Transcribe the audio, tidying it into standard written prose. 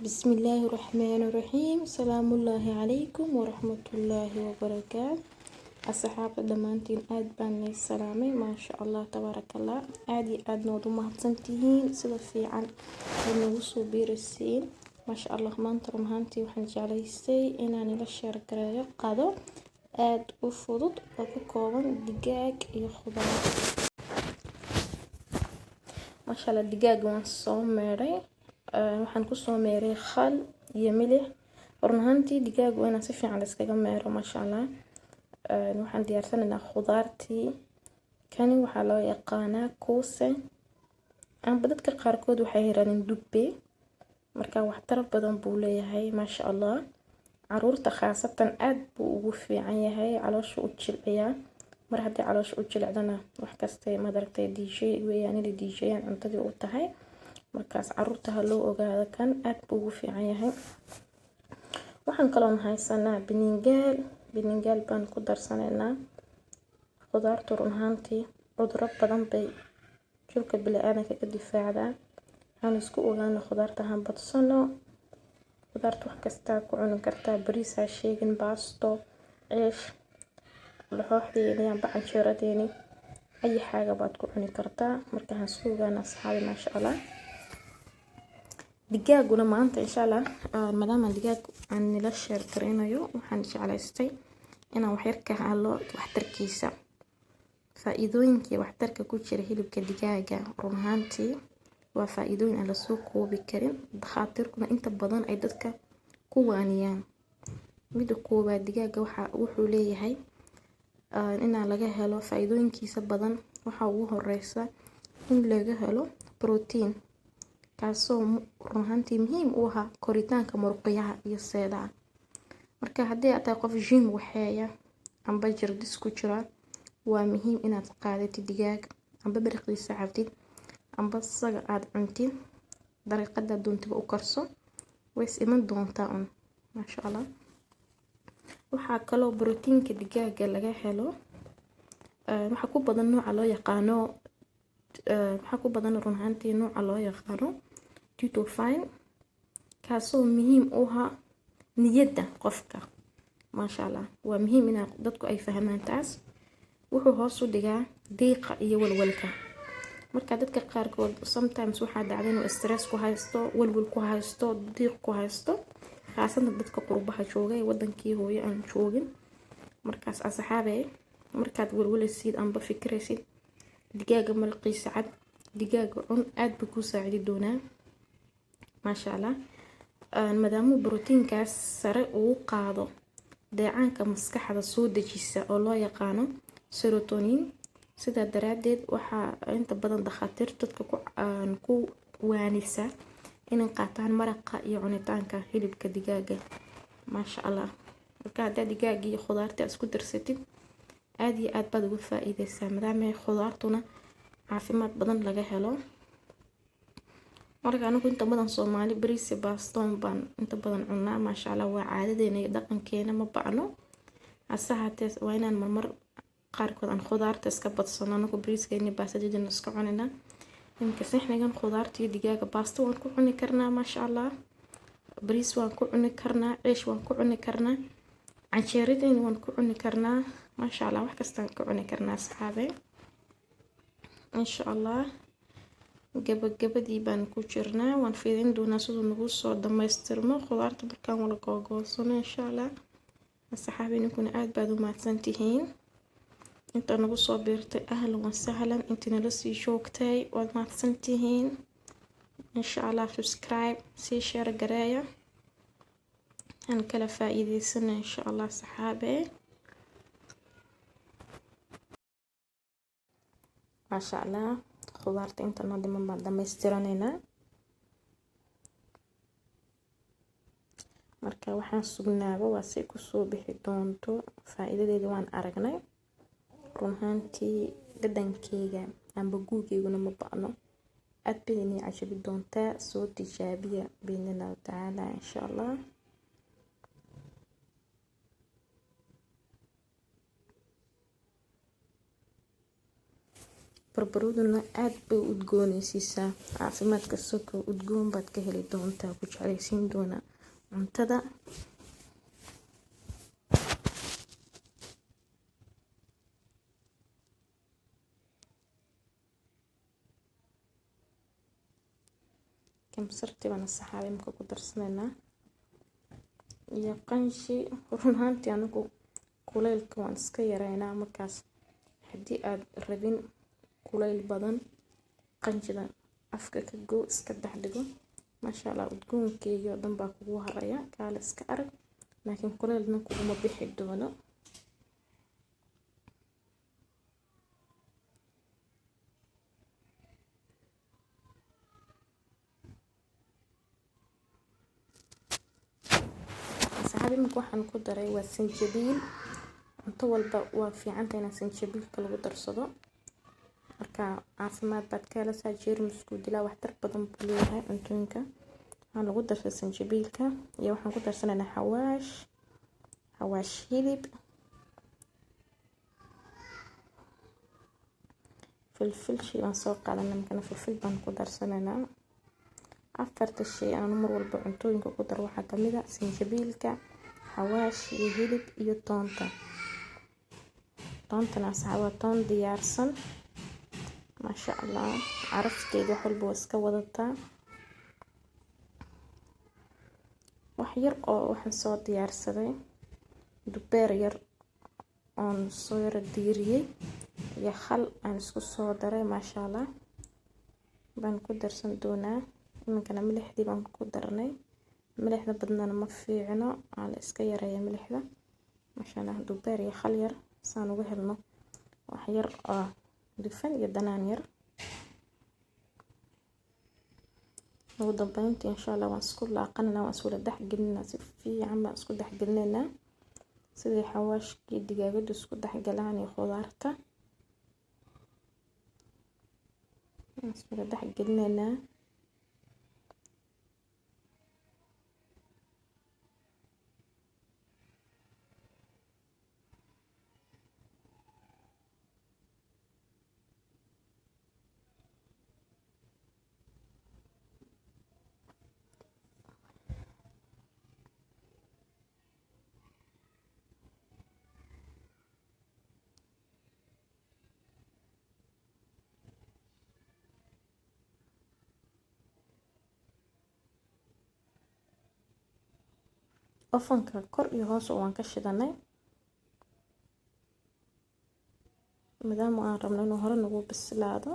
بسم الله الرحمن الرحيم. سلام الله عليكم ورحمة الله وبركاته. أصحاب دمانتين آد بان السلامي ما شاء الله تبارك الله. آدي آد نوضو مهتسنتين سيدا في عن ونوصو بيرسين ما شاء الله مانتر مهانتي وحنج عليستي إناني لشير كرايا قادو آد وفضط وكوكوبان دقاق يخضر ما شاء الله دقاق وانصوم ميري waxaan kusoo meeray khal iyo milix run ahaantii digaag waa inaan si fiican iskaga meero masha Allah. Waxaan diyaarsanaynaa khudaartii kani waxaa loo yaqaanaa kuuse amba dadka qaarkood waxay yiraahdeen dubbe marka waxtar badan buu leeyahay masha Allah. Caruurta khaasatan aad buu ugu fiican yahay caloosha u jilciyaa mar haddii caloosha u jilcdana wax kasta ma dartay diishay weeyaan inay diishayaan cuntadii u tahay markaas caruurta ha loo ogaado kan aad buu ugu fiican yahay. Waxaan kaloo haysanaa biningaal baan ku darsanaynaa khudaartu run ahaantii cudurro badan bay jirka bini'aadamka ka difaacdaa. Waxaan isku ogaanaa khudaarta han badsano khudaartu wax kasta ku cuni kartaa bariis ha sheegin baasto ceesh laxooxdeeni amba canjeeradeeni ay xaaga baad ku cuni kartaa marka han isku ogaanaa asxaabi masha Allah. digaaguna maanta insha Allah maadaama digaag aan nila share karinayo waxaan jeclaystay inaan wax yar ka hadlo waxtarkiisa faa'iidooyinka waxtarka ku jira hilibka digaaga run ahaantii waa faa'iidooyin aan la soo koobi karin dhakhaatiirtuna inta badan ay dadka ku waaniyaan. Midda koowaad digaaga wuxuu leeyahay inaan laga helo faa'iidooyinkiisa badan waxa ugu horeysa in laga helo protein kaasoo run ahaantii muhiim u ah koritaanka muruqyada iyo seedaha. Marka haddii aad tahay qof gym waxeeya amba jirdis ku jira waa muhiim inaad qaadatid digaag amba bariqiisa cabtid amba saga aad cuntid dariiqada doontiba u karso ways iman doontaa masha Allah. waxaa kaloo borotiinka digaaga laga helo waxa ku badan nooca loo yaqaano waxa ku badan run ahaantii nooca loo yaqaano tryptophan kaasoo muhiim u ah niyadda qofka masha Allah. waa muhiim in dadku ay fahmaan taas wuxuu hoos u dhigaa diiqa iyo walwalka marka dadka qaarkood sometimes waxaa dhacda inuu stress ku haysto walwal ku haysto diiq ku haysto khaasatan dadka qurbaha joogay wadankii hooyo aan joogin markaas asxaabay markaad walwalaysid amba fikraysid digaaga malqiisa cad digaaga cun aad buu ku saacidi doonaa masha Allah. maadaama borotiinkaas sare uu qaado dheecaanka maskaxda soo dejisa oo loo yaqaano serotonin sida daraadeed waxaa inta badan dhakhaatiirtu dadka ku waanisa inay qaataan maraqa iyo cunitaanka hilibka digaaga masha Allah. marka hadda digaaga iyo khudaarta isku darsatid aad iyo aad baad uga faa'iideysaa maadaama khudaartuna caafimaad badan laga helo. marka anigu inta badan Soomaali bariis baasto baan inta badan cunaa masha Allah waa caadadeena iyo dhaqankeena ma bacno asahaatee waa inaan marmar qaarkood aan khudaarta iska badsano anigu bariiskeena baastada iska cunina imka saxnigan khudaarta iyo digaaga baasto waan ku cuni karnaa masha Allah bariis waan ku cuni karnaa ceesh waan ku cuni karnaa canjeeradeena waan ku cuni karnaa masha Allah wax kasta ku cuni karnaa asxaabe insha Allah. gabadii baan ku jirnaa waan fiirin doonaa sidoo nagu soo dhameystirmo khudaarta markaan wala googoosano insha Allah. asxaabinkuna aad baad u mahadsantihiin inta nagu soo biirtay ahlan wa sahlan intii nala sii joogtay waad mahadsantihiin insha Allah. subscribe sii share gareeya aan kala faa'iideysana insha Allah asxaabe masha Allah. khudaarta inta noo dhiman baan dhameystiranaynaa marka waxaan sugnaaba waa si ku soo bixi doonto faa'iidadeeda waan aragnay run ahaantii dhadhankeyga amba guugeyguna ma bacno aad bay inay cajabi doontaa soo tijaabiya biidhnilaahi tacaala insha Allah. barbarooduna aad bay u udgoonaysiisaa. Caafimaadka soko udgoon baad ka heli doontaa, ku jeclaysiin doona cuntada. kamsarti baan saxaabay imka ku darsanaynaa iyo qanshi. run ahaantii anigu kulaylka waan iska yaraynaa markaas. haddii aad rabin kulayl badan, qanjida afka ka goo, iska dhex dhigo. maasha Allah, udgoonkeeyo dhan baa kugu haraya, kaale iska arag. laakiin kulaylna kuguma bixi doono. saxaabimka waxaan ku daray waa sanjabiil. cunto walba waa fiicanta in sanjabiilka lagu darsado, marka caafimaad baad ka helaysaa. jeermisku dilaa, waxtar badan buu leeyahay cuntooyinka. waxaan lagu darsaday sanjabiilka iyo waxaan ku darsanaynaa xawaash hilib, filfil shay baan soo qaadanay, markana filfil baan ku darsanaynaa. afarta shay aan mar walba cuntooyinka ku daro waxaa kamid ah sanjabiilka, xawaash iyo hilib iyo toonta. toontana waa toon diyaarsan, maasha Allah, carafteeda wax walba waa iska wadataa. wax yar oo waxaan soo diyaarsaday dubeer yar oon soo yara diiriyey iyo khal aan isku soo daray, maasha Allah baan ku darsan doonaa. iminkana milixdii baan ku darnay. milixda badnana ma fiicno, waa la iska yareeyaa milixda. maasha Allah, dubeer iyo khal yar saan uga helno wax yar oo dufan iyo danaan yar. ugu dambeyntii insha Allah waan isku laaqanaynaa, waan isku dhex gelinaynaa. si fiican baan isku dhex gelinaynaa sidii xawaashkii digaagadu isku dhex galaan iyo khudaarta. waan isku dhex gelinaynaa. ofanka kor iyo hoos waan ka shidanay maadaama aan rabno inuu hore nagu bislaado.